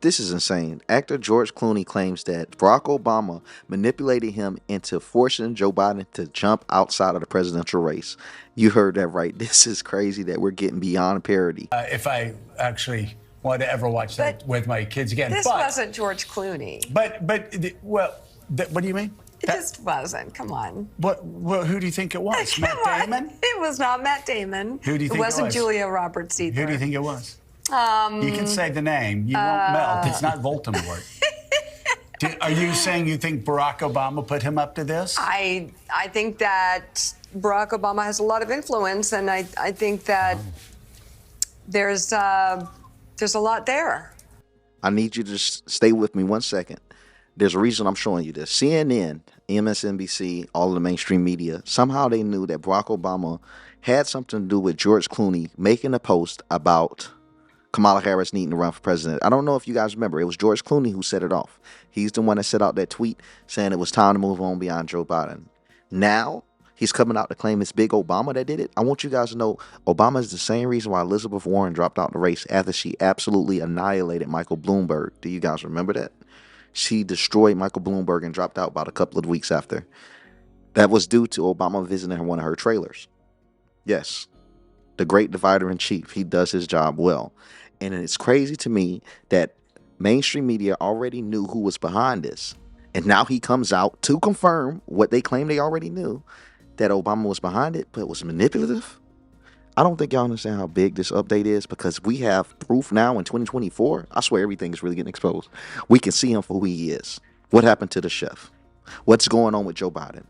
This is insane. Actor George Clooney claims that Barack Obama manipulated him into forcing Joe Biden to jump outside of the presidential race. You heard that right. This is crazy that we're getting beyond parody. If I actually want to ever watch that with my kids again. This wasn't George Clooney. What do you mean? It just wasn't. Come on. Who do you think it was? Matt Damon? It was not Matt Damon. Who do you think it was? It wasn't Julia Roberts either. Who do you think it was? You can say the name. You won't melt. It's not Voldemort. Are you saying you think Barack Obama put him up to this? I think that Barack Obama has a lot of influence, and I think that there's a lot there. I need you to just stay with me 1 second. There's a reason I'm showing you this. CNN, MSNBC, all of the mainstream media, somehow they knew that Barack Obama had something to do with George Clooney making a post about Kamala Harris needing to run for president. I don't know if you guys remember. It was George Clooney who set it off. He's the one that set out that tweet saying it was time to move on beyond Joe Biden. Now, he's coming out to claim it's big Obama that did it. I want you guys to know Obama is the same reason why Elizabeth Warren dropped out the race after she absolutely annihilated Michael Bloomberg. Do you guys remember that? She destroyed Michael Bloomberg and dropped out about a couple of weeks after. That was due to Obama visiting one of her trailers. Yes, the great divider in chief. He does his job well. And it's crazy to me that mainstream media already knew who was behind this. And now he comes out to confirm what they claim they already knew, that Obama was behind it, but it was manipulative. I don't think y'all understand how big this update is, because we have proof now in 2024. I swear everything is really getting exposed. We can see him for who he is. What happened to the chef? What's going on with Joe Biden?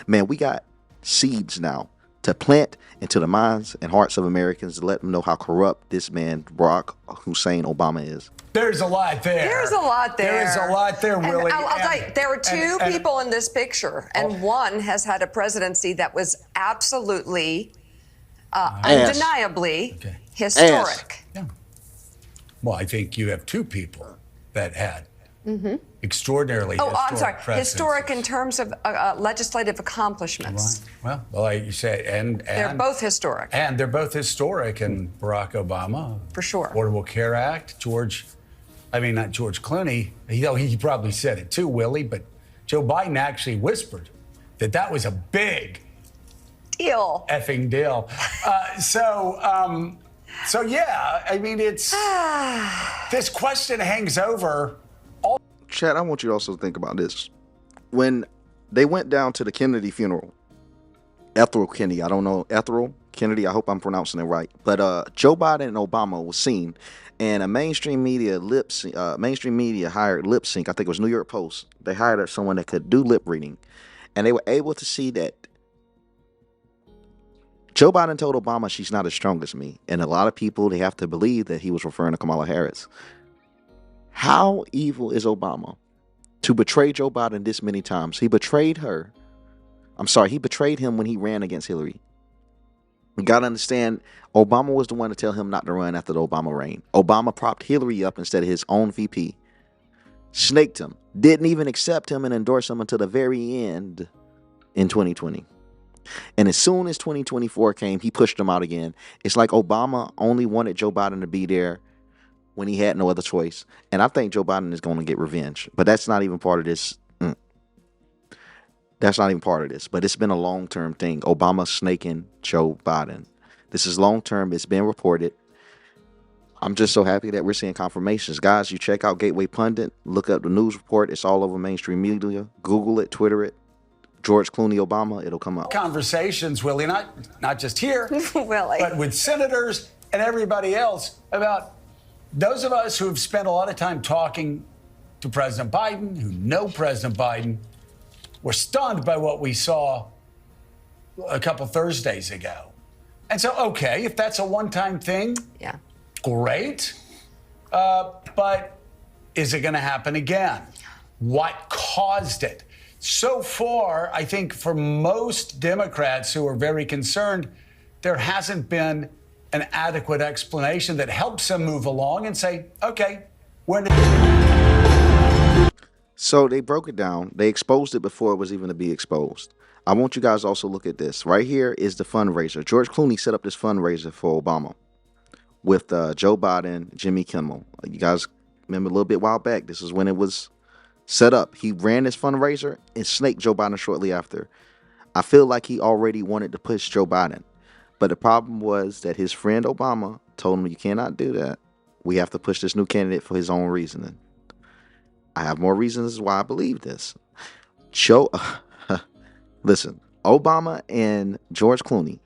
Man, we got seeds now to plant into the minds and hearts of Americans to let them know how corrupt this man, Barack Hussein Obama, is. There's a lot there. There's a lot there. There's a lot there, Willie. I'll tell you, there were two people in this picture, and one has had a presidency that was absolutely, undeniably historic. Yeah. Well, I think you have two people that had extraordinarily historic presidencies. Historic in terms of legislative accomplishments. Right. Well, like you say, and they're both historic. And they're both historic. And Barack Obama, for sure. Affordable Care Act, not George Clooney. He probably said it too, Willie, but Joe Biden actually whispered that was a big deal. Effing deal. So yeah, it's this question hangs over. Chad, I want you to also think about this. When they went down to the Kennedy funeral, Ethel Kennedy, I don't know, Ethel Kennedy, I hope I'm pronouncing it right, but Joe Biden and Obama was seen, and a mainstream media hired lip sync. I think it was New York Post. They hired someone that could do lip reading, and they were able to see that Joe Biden told Obama she's not as strong as me, and a lot of people, they have to believe that he was referring to Kamala Harris. How evil is Obama to betray Joe Biden this many times? He betrayed her. He betrayed him when he ran against Hillary. We got to understand, Obama was the one to tell him not to run after the Obama reign. Obama propped Hillary up instead of his own VP. Snaked him. Didn't even accept him and endorse him until the very end in 2020. And as soon as 2024 came, he pushed him out again. It's like Obama only wanted Joe Biden to be there when he had no other choice. And I think Joe Biden is going to get revenge. But that's not even part of this. That's not even part of this. But it's been a long-term thing. Obama snaking Joe Biden. This is long-term. It's been reported. I'm just so happy that we're seeing confirmations. Guys, you check out Gateway Pundit. Look up the news report. It's all over mainstream media. Google it, Twitter it. George Clooney Obama, it'll come up. Conversations, Willie, not just here, Willie, but with senators and everybody else about those of us who have spent a lot of time talking to President Biden, who know President Biden, were stunned by what we saw a couple Thursdays ago. And so, okay, if that's a one-time thing, yeah, great. But is it going to happen again? What caused it? So far, I think for most Democrats who are very concerned, there hasn't been an adequate explanation that helps them move along and say, okay, So they broke it down. They exposed it before it was even to be exposed. I want you guys to also look at this. Right here is the fundraiser. George Clooney set up this fundraiser for Obama with Joe Biden, Jimmy Kimmel. You guys Remember a little bit while back, this is when it was set up. He ran this fundraiser and snaked Joe Biden shortly after. I feel like he already wanted to push Joe Biden. But the problem was that his friend Obama told him, you cannot do that. We have to push this new candidate for his own reasoning. I have more reasons why I believe this. Listen, Obama and George Clooney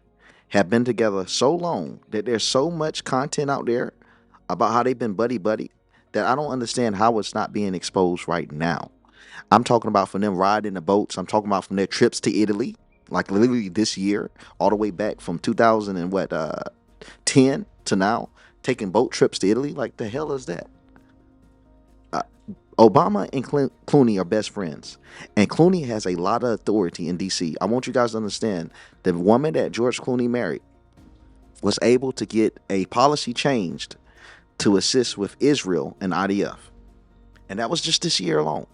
have been together so long that there's so much content out there about how they've been buddy-buddy that I don't understand how it's not being exposed right now. I'm talking about from them riding the boats. I'm talking about from their trips to Italy, like literally this year, all the way back from 2010 to now, taking boat trips to Italy. Like, the hell is that? Obama and Clooney are best friends, and Clooney has a lot of authority in D.C. I want you guys to understand the woman that George Clooney married was able to get a policy changed to assist with Israel and IDF, and that was just this year alone.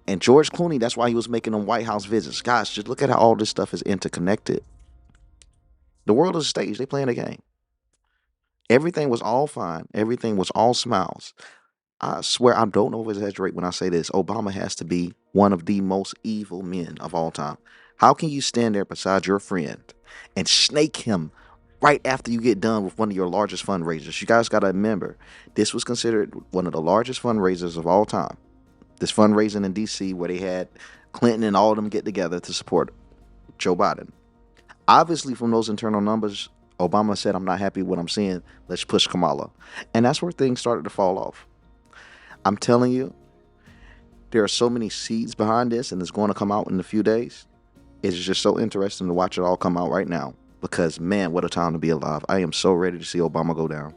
And George Clooney, that's why he was making them White House visits. Guys, just look at how all this stuff is interconnected. The world is a stage. They playing a game. Everything was all fine. Everything was all smiles. I swear I don't over-exaggerate when I say this. Obama has to be one of the most evil men of all time. How can you stand there beside your friend and snake him right after you get done with one of your largest fundraisers? You guys got to remember, this was considered one of the largest fundraisers of all time. This fundraising in D.C. where they had Clinton and all of them get together to support Joe Biden. Obviously, from those internal numbers, Obama said, I'm not happy with what I'm seeing. Let's push Kamala. And that's where things started to fall off. I'm telling you, there are so many seeds behind this, and it's going to come out in a few days. It's just so interesting to watch it all come out right now because, man, what a time to be alive. I am so ready to see Obama go down.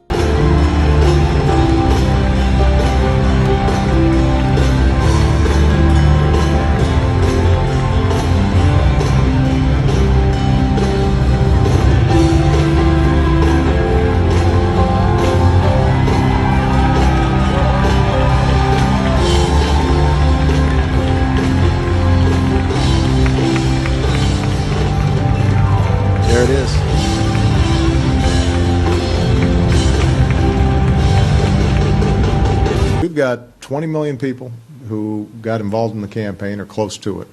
There it is. We've got 20 million people who got involved in the campaign or close to it.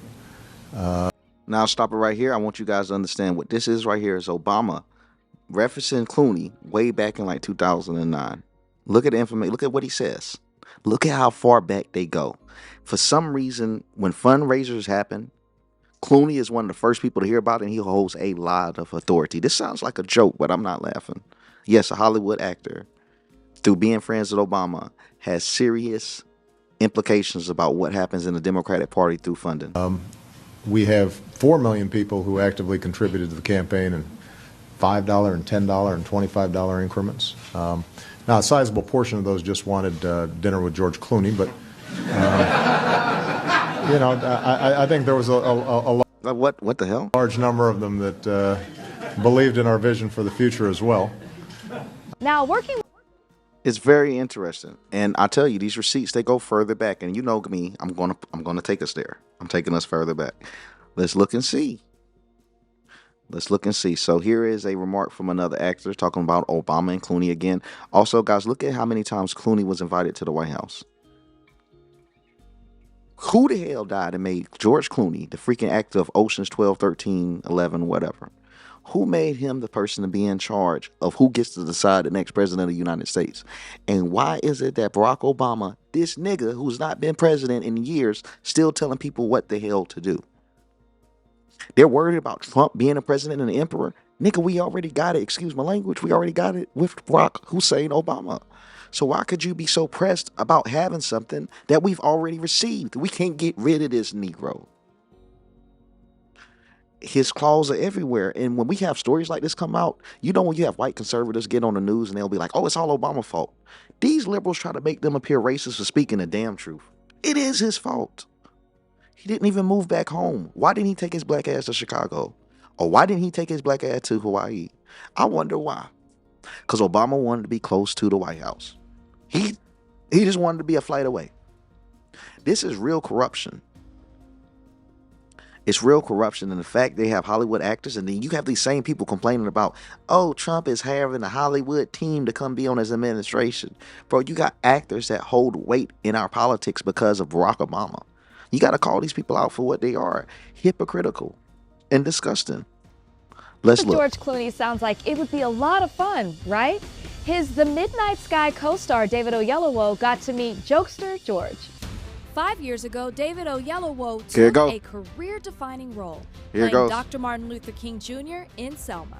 Now stop it right here. I want you guys to understand what this is right here is Obama referencing Clooney way back in like 2009. Look at the information. Look at what he says. Look at how far back they go. For some reason, when fundraisers happen, Clooney is one of the first people to hear about it, and he holds a lot of authority. This sounds like a joke, but I'm not laughing. Yes, a Hollywood actor, through being friends with Obama, has serious implications about what happens in the Democratic Party through funding. We have 4 million people who actively contributed to the campaign in $5 and $10 and $25 increments. Now, a sizable portion of those just wanted dinner with George Clooney, but you know, I think there was a What the hell? large number of them that believed in our vision for the future as well. Now, working. It's very interesting, and I tell you, these receipts, they go further back, and you know me, I'm gonna take us there. I'm taking us further back. Let's look and see. Let's look and see. So here is a remark from another actor talking about Obama and Clooney again. Also, guys, look at how many times Clooney was invited to the White House. Who the hell died and made George Clooney, the freaking actor of Oceans 12, 13, 11, whatever? Who made him the person to be in charge of who gets to decide the next president of the United States? And why is it that Barack Obama, this nigga who's not been president in years, still telling people what the hell to do? They're worried about Trump being a president and an emperor. Nigga, we already got it. Excuse my language. We already got it with Barack Hussein Obama. So why could you be so pressed about having something that we've already received? We can't get rid of this Negro. His claws are everywhere. And when we have stories like this come out, you know, when you have white conservatives get on the news and they'll be like, oh, it's all Obama's fault. These liberals try to make them appear racist for speaking the damn truth. It is his fault. He didn't even move back home. Why didn't he take his black ass to Chicago? Or why didn't he take his black ass to Hawaii? I wonder why. Because Obama wanted to be close to the White House. He just wanted to be a flight away. This is real corruption. It's real corruption, and the fact they have Hollywood actors, and then you have these same people complaining about, oh, Trump is having a Hollywood team to come be on his administration. Bro, you got actors that hold weight in our politics because of Barack Obama. You got to call these people out for what they are: hypocritical and disgusting. Let's look. George Clooney sounds like it would be a lot of fun, right? His The Midnight Sky co-star David Oyelowo got to meet jokester George. 5 years ago, David Oyelowo Here it took go. a career-defining role, Here it playing goes. Dr. Martin Luther King Jr. in Selma.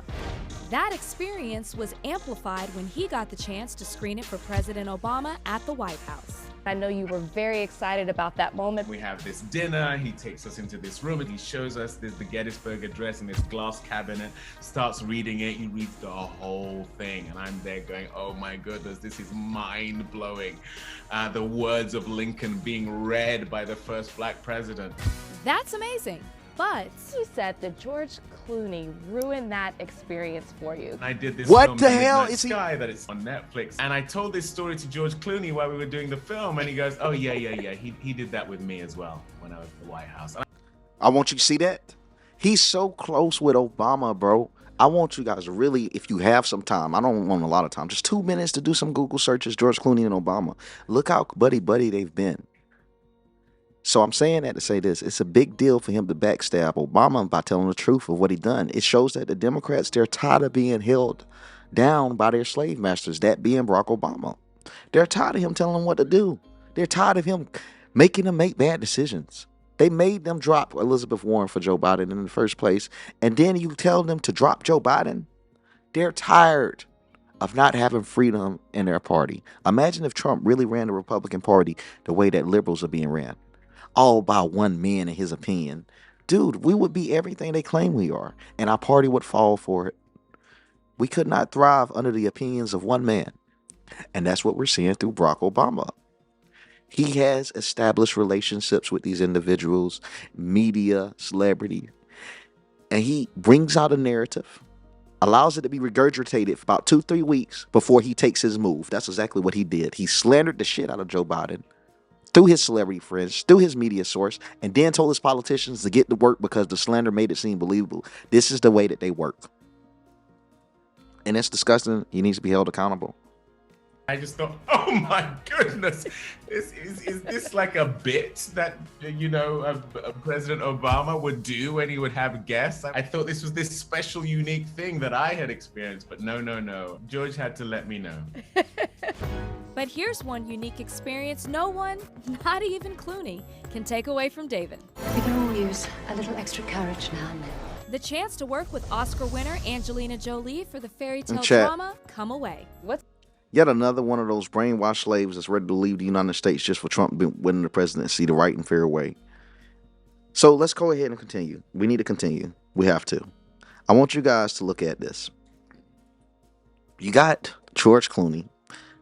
That experience was amplified when he got the chance to screen it for President Obama at the White House. I know you were very excited about that moment. We have this dinner, he takes us into this room and he shows us the Gettysburg Address in this glass cabinet, starts reading it, he reads the whole thing, and I'm there going, oh my goodness, this is mind-blowing. The words of Lincoln being read by the first black president. That's amazing, but You said that George Clooney ruined that experience for you. I did this What film, the hell Midnight is he- Sky, that it's on Netflix, and I told this story to George Clooney while we were doing the film, and he goes, oh yeah, he did that with me as well when I was at the White House. I want you to see that. He's so close with Obama, bro. I want you guys to really, if you have some time, I don't want a lot of time, just 2 minutes to do some Google searches, George Clooney and Obama. Look how buddy they've been. So I'm saying that to say this. It's a big deal for him to backstab Obama by telling the truth of what he done. It shows that the Democrats, they're tired of being held down by their slave masters, that being Barack Obama. They're tired of him telling them what to do. They're tired of him making them make bad decisions. They made them drop Elizabeth Warren for Joe Biden in the first place. And then you tell them to drop Joe Biden. They're tired of not having freedom in their party. Imagine if Trump really ran the Republican Party the way that liberals are being ran. All by one man in his opinion. Dude, we would be everything they claim we are. And our party would fall for it. We could not thrive under the opinions of one man. And that's what we're seeing through Barack Obama. He has established relationships with these individuals, media, celebrity, and he brings out a narrative, allows it to be regurgitated for about 2-3 weeks before he takes his move. That's exactly what he did. He slandered the shit out of Joe Biden through his celebrity friends, through his media source, and then told his politicians to get to work because the slander made it seem believable. This is the way that they work. And it's disgusting. He needs to be held accountable. I just thought, oh my goodness, is this like a bit that, President Obama would do when he would have guests? I thought this was this special, unique thing that I had experienced, but no. George had to let me know. But here's one unique experience no one, not even Clooney, can take away from David. We can all use a little extra courage now and then. The chance to work with Oscar winner Angelina Jolie for the fairy tale chat. drama Come Away. Yet another one of those brainwashed slaves that's ready to leave the United States just for Trump winning the presidency the right and fair way. So let's go ahead and continue. We need to continue. We have to. I want you guys to look at this. You got George Clooney.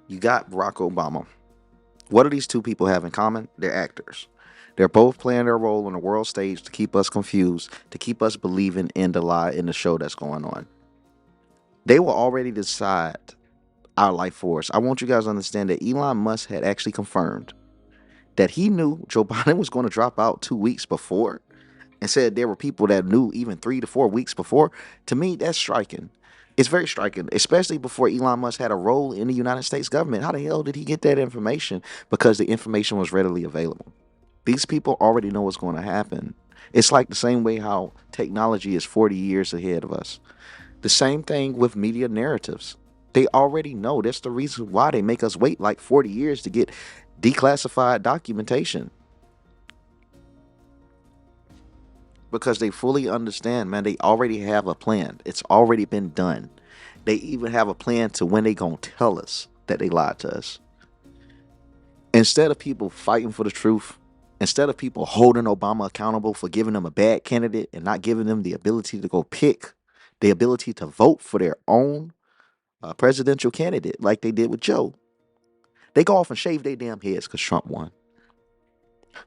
You got Barack Obama. What do these two people have in common? They're actors. They're both playing their role on the world stage to keep us confused, to keep us believing in the lie in the show that's going on. They will already decide our life for us. I want you guys to understand that Elon Musk had actually confirmed that he knew Joe Biden was going to drop out 2 weeks before and said there were people that knew even 3 to 4 weeks before. To me, that's striking. It's very striking, especially before Elon Musk had a role in the United States government. How the hell did he get that information? Because the information was readily available. These people already know what's going to happen. It's like the same way how technology is 40 years ahead of us. The same thing with media narratives. They already know. That's the reason why they make us wait like 40 years to get declassified documentation. Because they fully understand, man, they already have a plan. It's already been done. They even have a plan to when they gonna tell us that they lied to us. Instead of people fighting for the truth, instead of people holding Obama accountable for giving them a bad candidate and not giving them the ability to go pick, the ability to vote for their own presidential candidate like they did with Joe, they go off and shave their damn heads because Trump won.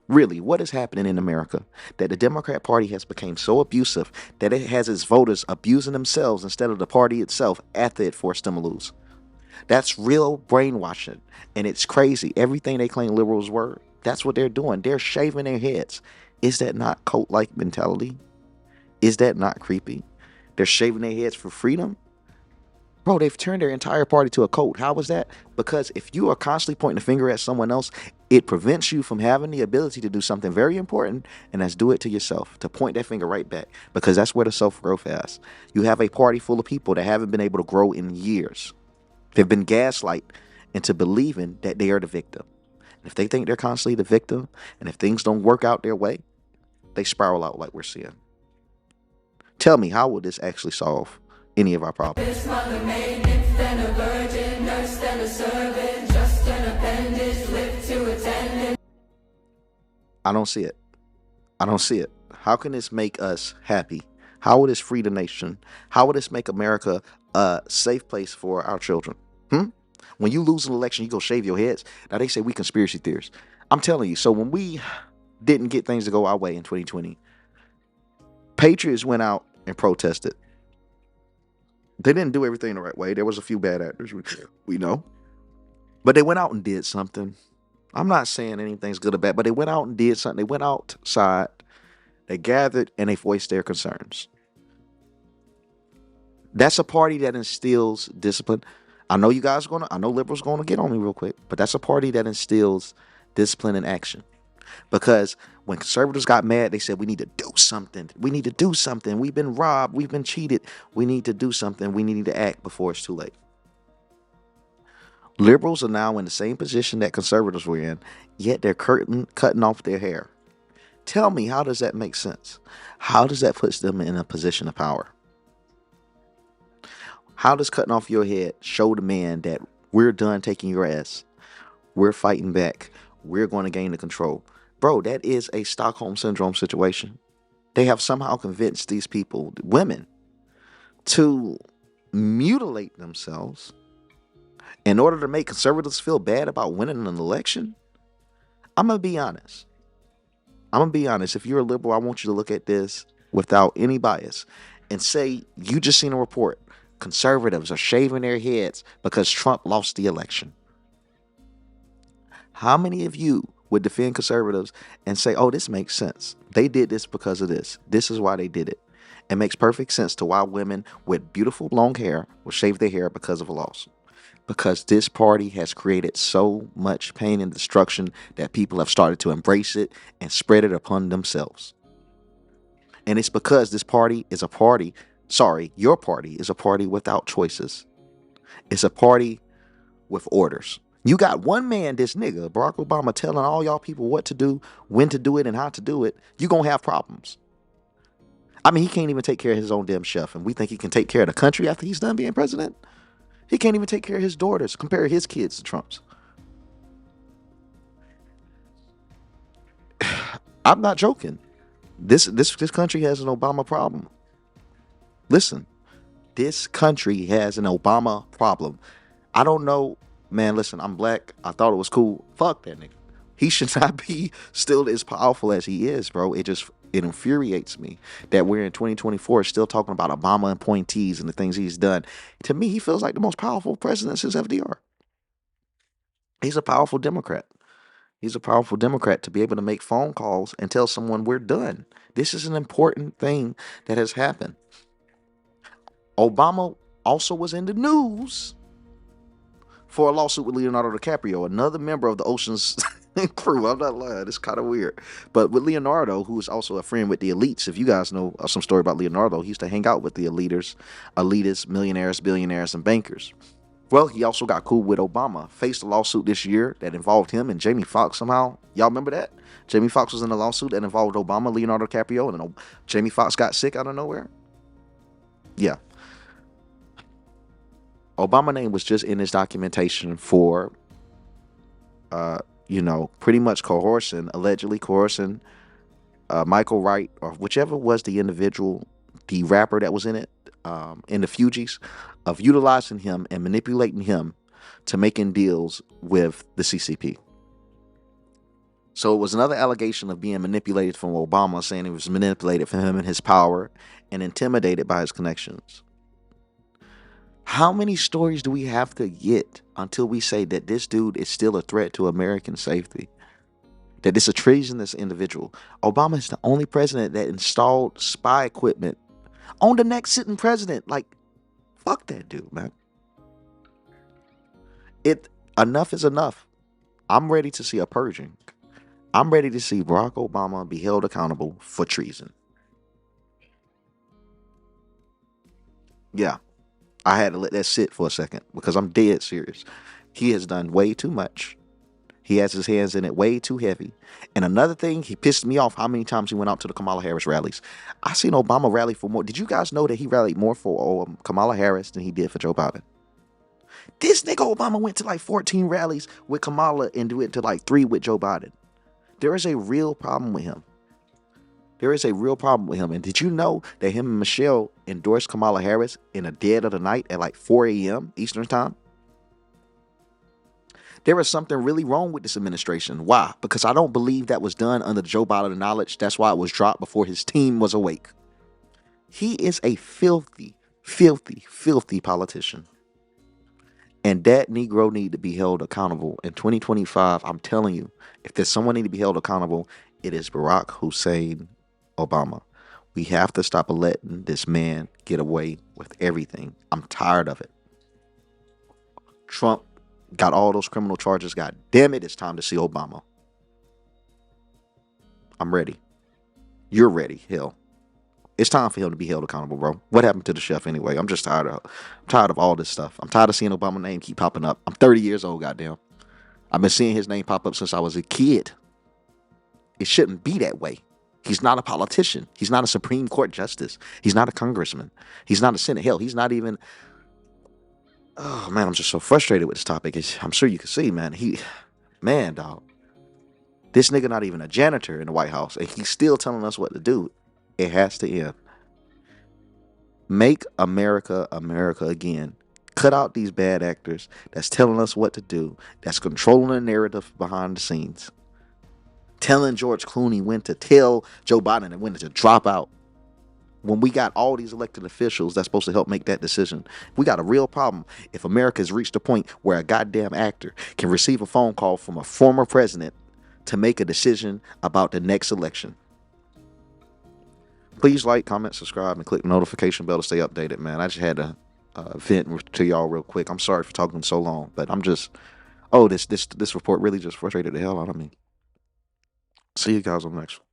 Really, what is happening in America? That the Democrat Party has become so abusive that it has its voters abusing themselves instead of the party itself after it forced them to lose. That's real brainwashing, and it's crazy. Everything they claim liberals were, that's what they're doing. They're shaving their heads. Is that not cult-like mentality? Is that not creepy? They're shaving their heads for freedom. Bro, they've turned their entire party to a cult. How was that? Because if you are constantly pointing the finger at someone else, it prevents you from having the ability to do something very important, and that's do it to yourself, to point that finger right back, because that's where the self-growth is. You have a party full of people that haven't been able to grow in years. They've been gaslight into believing that they are the victim. And if they think they're constantly the victim, and if things don't work out their way, they spiral out like we're seeing. Tell me, how will this actually solve any of our problems? I don't see it. I don't see it. How can this make us happy? How will this free the nation? How will this make America a safe place for our children? When you lose an election, you go shave your heads. Now they say we conspiracy theorists. I'm telling you. So when we didn't get things to go our way in 2020, patriots went out and protested. They didn't do everything the right way. There was a few bad actors, we know. But they went out and did something. I'm not saying anything's good or bad, but they went out and did something. They went outside, they gathered, and they voiced their concerns. That's a party that instills discipline. I know I know liberals gonna get on me real quick, but that's a party that instills discipline and action. Because when conservatives got mad, they said, we need to do something. We need to do something. We've been robbed. We've been cheated. We need to do something. We need to act before it's too late. Liberals are now in the same position that conservatives were in, yet they're cutting off their hair. Tell me, how does that make sense? How does that put them in a position of power? How does cutting off your head show the man that we're done taking your ass? We're fighting back. We're going to gain the control. Bro, that is a Stockholm Syndrome situation. They have somehow convinced these people, women, to mutilate themselves in order to make conservatives feel bad about winning an election. I'm going to be honest. If you're a liberal, I want you to look at this without any bias and say, you just seen a report. Conservatives are shaving their heads because Trump lost the election. How many of you would defend conservatives and say, oh, this makes sense? They did this because of this. This is why they did it. It makes perfect sense to why women with beautiful long hair will shave their hair because of a loss. Because this party has created so much pain and destruction that people have started to embrace it and spread it upon themselves. And it's because this party is a party. Sorry, your party is a party without choices. It's a party with orders. You got one man, this nigga, Barack Obama, telling all y'all people what to do, when to do it, and how to do it. You're going to have problems. I mean, he can't even take care of his own damn chef. And we think he can take care of the country after he's done being president? He can't even take care of his daughters. Compare his kids to Trump's. I'm not joking. This country has an Obama problem. Listen, this country has an Obama problem. I don't know. Man, listen, I'm black. I thought it was cool. Fuck that nigga. He should not be still as powerful as he is, bro. It infuriates me that we're in 2024 still talking about Obama appointees and the things he's done. To me, he feels like the most powerful president since FDR. He's a powerful Democrat. He's a powerful Democrat to be able to make phone calls and tell someone we're done. This is an important thing that has happened. Obama also was in the news for a lawsuit with Leonardo DiCaprio, another member of the Ocean's crew. I'm not lying. It's kind of weird. But with Leonardo, who is also a friend with the elites, if you guys know some story about Leonardo, he used to hang out with the elitists, millionaires, billionaires, and bankers. Well, he also got cool with Obama. Faced a lawsuit this year that involved him and Jamie Foxx somehow. Y'all remember that? Jamie Foxx was in a lawsuit that involved Obama, Leonardo DiCaprio, and then Jamie Foxx got sick out of nowhere. Yeah. Obama's name was just in his documentation for, pretty much allegedly coercing Michael Wright, or whichever was the individual, the rapper that was in it, in the Fugees, of utilizing him and manipulating him to making deals with the CCP. So it was another allegation of being manipulated from Obama, saying he was manipulated for him and his power and intimidated by his connections. How many stories do we have to get until we say that this dude is still a threat to American safety? that this is a treasonous individual. Obama is the only president that installed spy equipment on the next sitting president. Like, fuck that dude, man. Enough is enough. I'm ready to see a purging. I'm ready to see Barack Obama be held accountable for treason. Yeah, I had to let that sit for a second because I'm dead serious. He has done way too much. He has his hands in it way too heavy. And another thing, he pissed me off how many times he went out to the Kamala Harris rallies. I seen Obama rally for more. Did you guys know that he rallied more for Kamala Harris than he did for Joe Biden? This nigga Obama went to like 14 rallies with Kamala and went to like 3 with Joe Biden. There is a real problem with him. There is a real problem with him. And did you know that him and Michelle endorsed Kamala Harris in the dead of the night at like 4 a.m. Eastern time? There is something really wrong with this administration. Why? Because I don't believe that was done under Joe Biden's knowledge. That's why it was dropped before his team was awake. He is a filthy, filthy, filthy politician. And that Negro need to be held accountable. In 2025, I'm telling you, if there's someone need to be held accountable, it is Barack Hussein Obama. We have to stop letting this man get away with everything. I'm tired of it. Trump got all those criminal charges. God damn it, it's time to see Obama. I'm ready. You're ready. Hell. It's time for him to be held accountable, bro. What happened to the chef anyway? I'm tired of all this stuff. I'm tired of seeing Obama's name keep popping up. I'm 30 years old, goddamn. I've been seeing his name pop up since I was a kid. It shouldn't be that way. He's not a politician. He's not a Supreme Court justice. He's not a congressman. He's not a Senate. Hell, he's not even... Oh, man, I'm just so frustrated with this topic. I'm sure you can see, man. Man, dog. This nigga not even a janitor in the White House, and he's still telling us what to do. It has to end. Make America America again. Cut out these bad actors that's telling us what to do, that's controlling the narrative behind the scenes. Telling George Clooney when to tell Joe Biden and when to drop out. When we got all these elected officials that's supposed to help make that decision. We got a real problem if America has reached a point where a goddamn actor can receive a phone call from a former president to make a decision about the next election. Please like, comment, subscribe, and click the notification bell to stay updated, man. I just had to vent to y'all real quick. I'm sorry for talking so long, but I'm just... Oh, this report really just frustrated the hell out of me. See you guys on the next one.